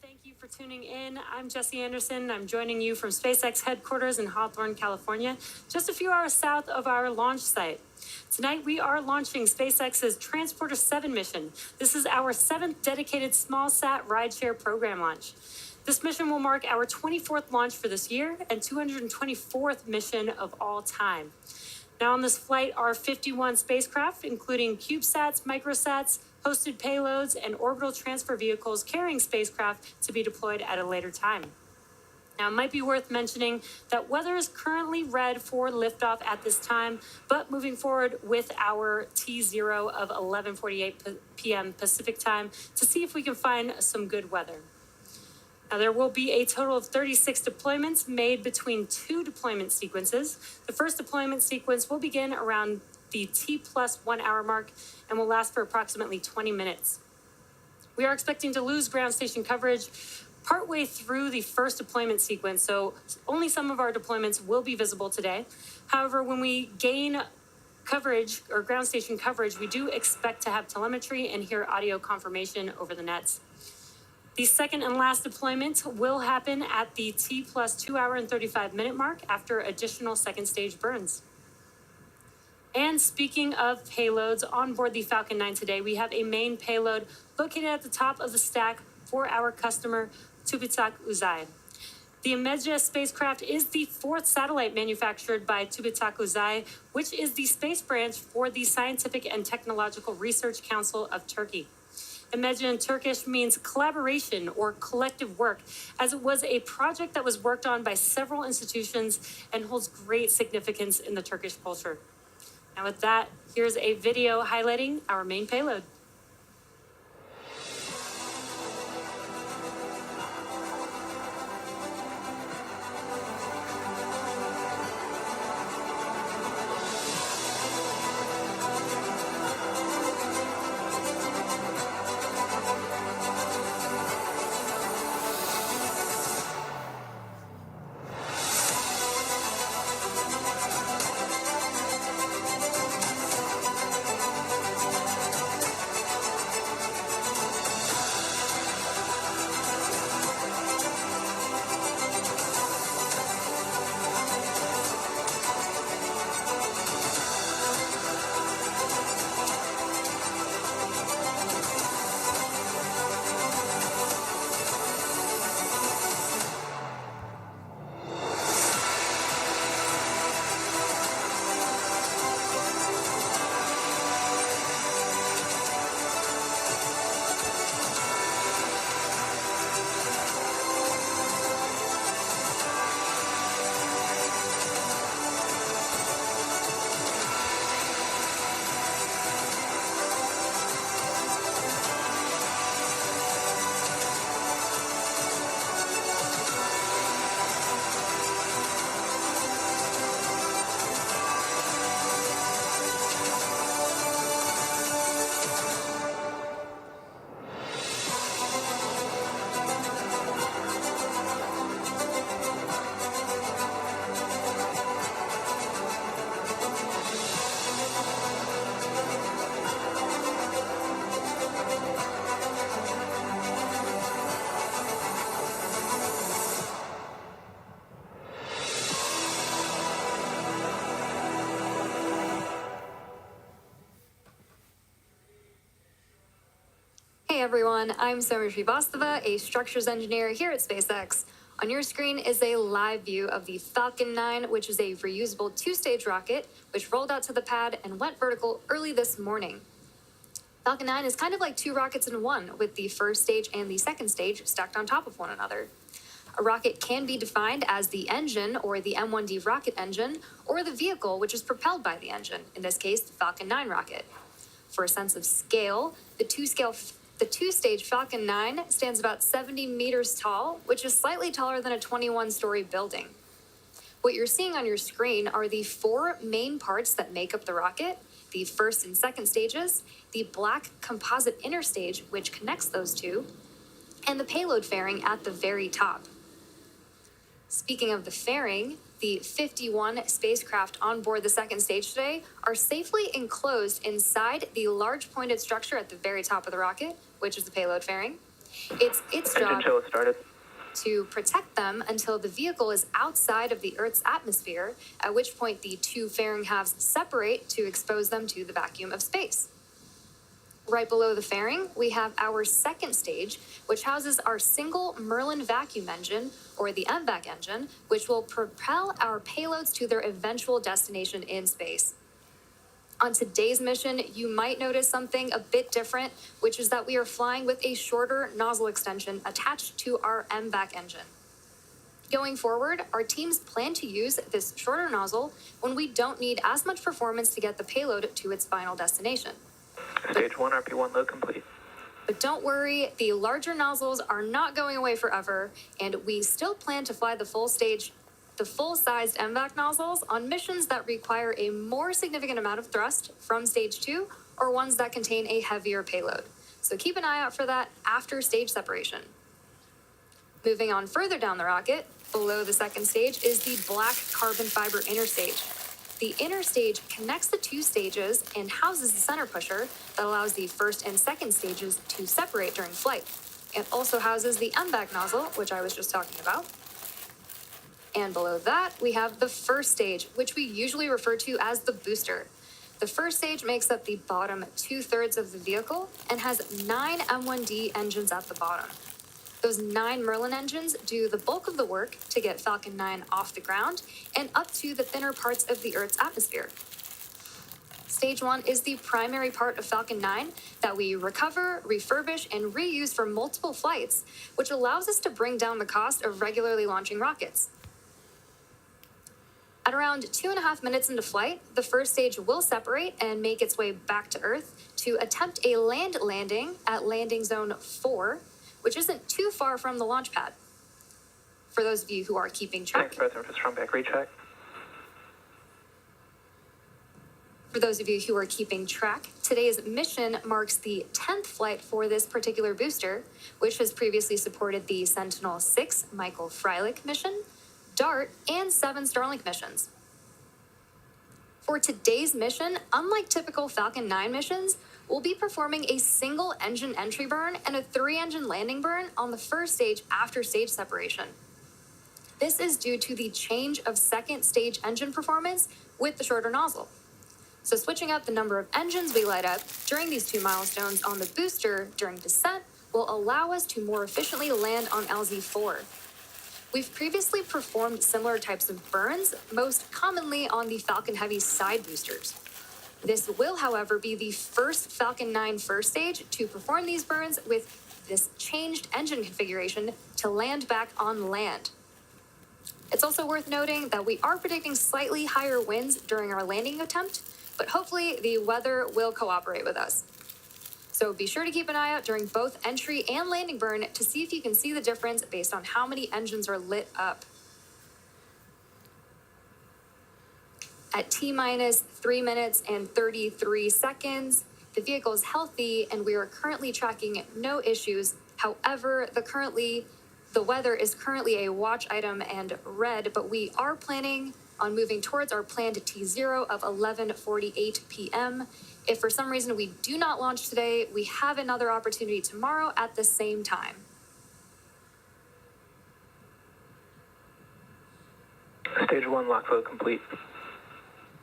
Thank you for tuning in. I'm Jessie Anderson. I'm joining you from SpaceX headquarters in Hawthorne, California, just a few hours south of our launch site. Tonight, we are launching SpaceX's Transporter 7 mission. This is our 7th dedicated small-sat rideshare program launch. This mission will mark our 24th launch for this year and 224th mission of all time. Now on this flight are 51 spacecraft, including CubeSats, microsats, hosted payloads, and orbital transfer vehicles carrying spacecraft to be deployed at a later time. Now, it might be worth mentioning that weather is currently red for liftoff at this time, but moving forward with our T0 of 11:48 p.m. Pacific time to see if we can find some good weather. Now, there will be a total of 36 deployments made between 2 deployment sequences. The first deployment sequence will begin around the T+1 hour mark and will last for approximately 20 minutes. We are expecting to lose ground station coverage partway through the first deployment sequence, so only some of our deployments will be visible today. However, when we gain coverage or ground station coverage, we do expect to have telemetry and hear audio confirmation over the nets. The second and last deployment will happen at the T+2 hour and 35 minute mark after additional second stage burns. And speaking of payloads, on board the Falcon 9 today, we have a main payload located at the top of the stack for our customer, Tubitak Uzay. The Imedja spacecraft is the 4th satellite manufactured by Tubitak Uzay, which is the space branch for the Scientific and Technological Research Council of Turkey. Imedja in Turkish means collaboration or collective work, as it was a project that was worked on by several institutions and holds great significance in the Turkish culture. Now with that, here's a video highlighting our main payload. Hey everyone, I'm Somer Srivastava, a structures engineer here at SpaceX. On your screen is a live view of the Falcon 9, which is a reusable 2-stage rocket, which rolled out to the pad and went vertical early this morning. Falcon 9 is kind of like 2 rockets in one, with the first stage and the second stage stacked on top of one another. A rocket can be defined as the engine, or the M1D rocket engine, or the vehicle which is propelled by the engine, in this case, the Falcon 9 rocket. For a sense of scale, the two-stage Falcon 9 stands about 70 meters tall, which is slightly taller than a 21-story building. What you're seeing on your screen are the 4 main parts that make up the rocket, the first and second stages, the black composite inner stage, which connects those two, and the payload fairing at the very top. Speaking of the fairing, the 51 spacecraft on board the second stage today are safely enclosed inside the large pointed structure at the very top of the rocket, which is the payload fairing. It's its Engine job chill has started. to protect them until the vehicle is outside of the Earth's atmosphere, at which point the two fairing halves separate to expose them to the vacuum of space. Right below the fairing, we have our second stage, which houses our single Merlin vacuum engine, or the MVAC engine, which will propel our payloads to their eventual destination in space. On today's mission, you might notice something a bit different, which is that we are flying with a shorter nozzle extension attached to our MVAC engine. Going forward, our teams plan to use this shorter nozzle when we don't need as much performance to get the payload to its final destination. Stage 1 RP1 load complete. But don't worry, the larger nozzles are not going away forever, and we still plan to fly the full-sized MVAC nozzles on missions that require a more significant amount of thrust from stage 2 or ones that contain a heavier payload. So keep an eye out for that after stage separation. Moving on further down the rocket, below the second stage is the black carbon fiber inner stage. The inner stage connects the two stages and houses the center pusher that allows the first and second stages to separate during flight. It also houses the MVAC nozzle, which I was just talking about. And below that, we have the first stage, which we usually refer to as the booster. The first stage makes up the bottom 2/3 of the vehicle and has 9 M1D engines at the bottom. Those 9 Merlin engines do the bulk of the work to get Falcon 9 off the ground and up to the thinner parts of the Earth's atmosphere. Stage 1 is the primary part of Falcon 9 that we recover, refurbish, and reuse for multiple flights, which allows us to bring down the cost of regularly launching rockets. At around 2.5 minutes into flight, the first stage will separate and make its way back to Earth to attempt a land landing at landing zone 4, which isn't too far from the launch pad. For those of you who are keeping track. Thanks, President, for strong back recheck. For those of you who are keeping track, today's mission marks the 10th flight for this particular booster, which has previously supported the Sentinel-6 Michael Freilich mission, DART, and 7 Starlink missions. For today's mission, unlike typical Falcon 9 missions, we'll be performing a single engine entry burn and a 3-engine landing burn on the first stage after stage separation. This is due to the change of second stage engine performance with the shorter nozzle. So switching up the number of engines we light up during these 2 milestones on the booster during descent will allow us to more efficiently land on LZ-4. We've previously performed similar types of burns, most commonly on the Falcon Heavy side boosters. This will, however, be the first Falcon 9 first stage to perform these burns with this changed engine configuration to land back on land. It's also worth noting that we are predicting slightly higher winds during our landing attempt, but hopefully the weather will cooperate with us. So be sure to keep an eye out during both entry and landing burn to see if you can see the difference based on how many engines are lit up. At T-minus 3 minutes and 33 seconds, the vehicle is healthy and we are currently tracking no issues. However, the weather is currently a watch item and red, but we are planning on moving towards our planned T0 of 11:48 p.m. If for some reason we do not launch today, we have another opportunity tomorrow at the same time. Stage 1 lock load complete.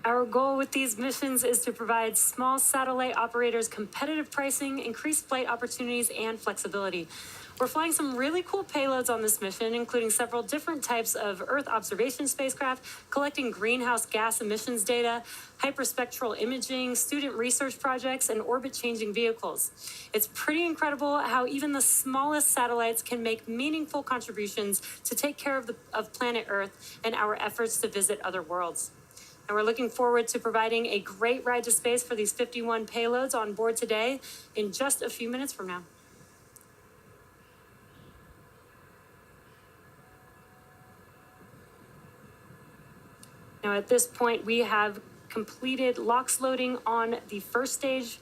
Our goal with these missions is to provide small satellite operators competitive pricing, increased flight opportunities, and flexibility. We're flying some really cool payloads on this mission, including several different types of Earth observation spacecraft, collecting greenhouse gas emissions data, hyperspectral imaging, student research projects, and orbit-changing vehicles. It's pretty incredible how even the smallest satellites can make meaningful contributions to take care of planet Earth and our efforts to visit other worlds. And we're looking forward to providing a great ride to space for these 51 payloads on board today in just a few minutes from now. Now, at this point, we have completed LOX loading on the first stage.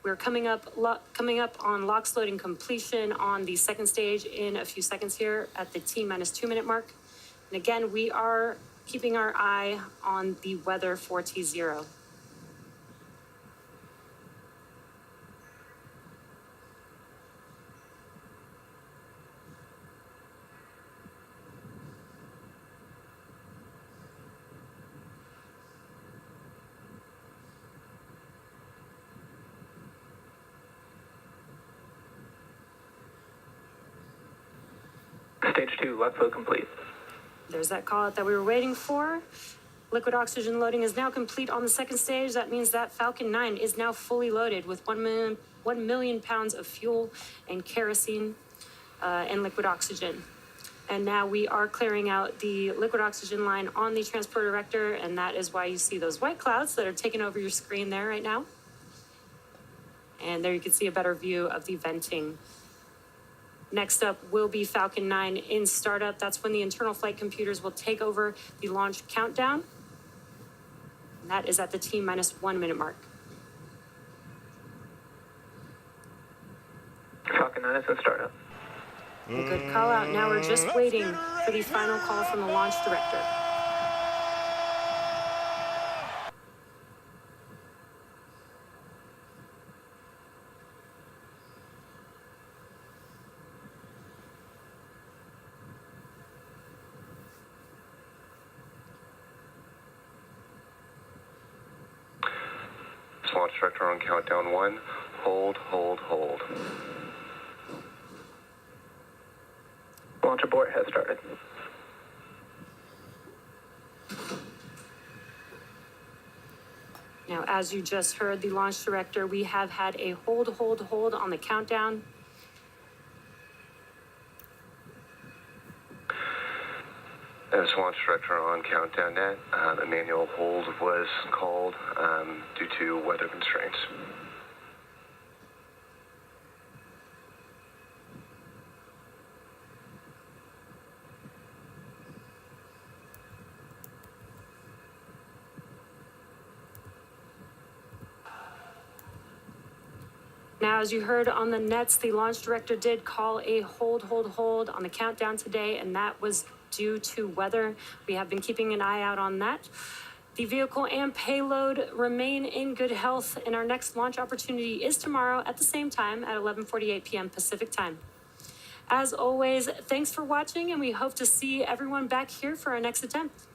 We're coming up on LOX loading completion on the second stage in a few seconds here at the T-minus 2 minute mark. And again, we are keeping our eye on the weather for T0. Stage 2, lock flow complete. There's that call out that we were waiting for. Liquid oxygen loading is now complete on the second stage. That means that Falcon 9 is now fully loaded with 1 million pounds of fuel and kerosene and liquid oxygen. And now we are clearing out the liquid oxygen line on the transporter vector, and that is why you see those white clouds that are taking over your screen there right now. And there you can see a better view of the venting. Next up will be Falcon 9 in startup. That's when the internal flight computers will take over the launch countdown. And that is at the T-minus 1 minute mark. Falcon 9 is in startup. Good call out. Now we're just waiting for the final call from the launch director. Launch director on countdown 1. Hold, hold, hold. Launch abort has started. Now, as you just heard the launch director, we have had a hold on the countdown. As launch director on countdown net, a manual hold was called due to weather constraints. Now, as you heard on the nets, the launch director did call a hold on the countdown today, and that was due to weather. We have been keeping an eye out on that. The vehicle and payload remain in good health, and our next launch opportunity is tomorrow at the same time at 11:48 p.m. Pacific time. As always, thanks for watching, and we hope to see everyone back here for our next attempt.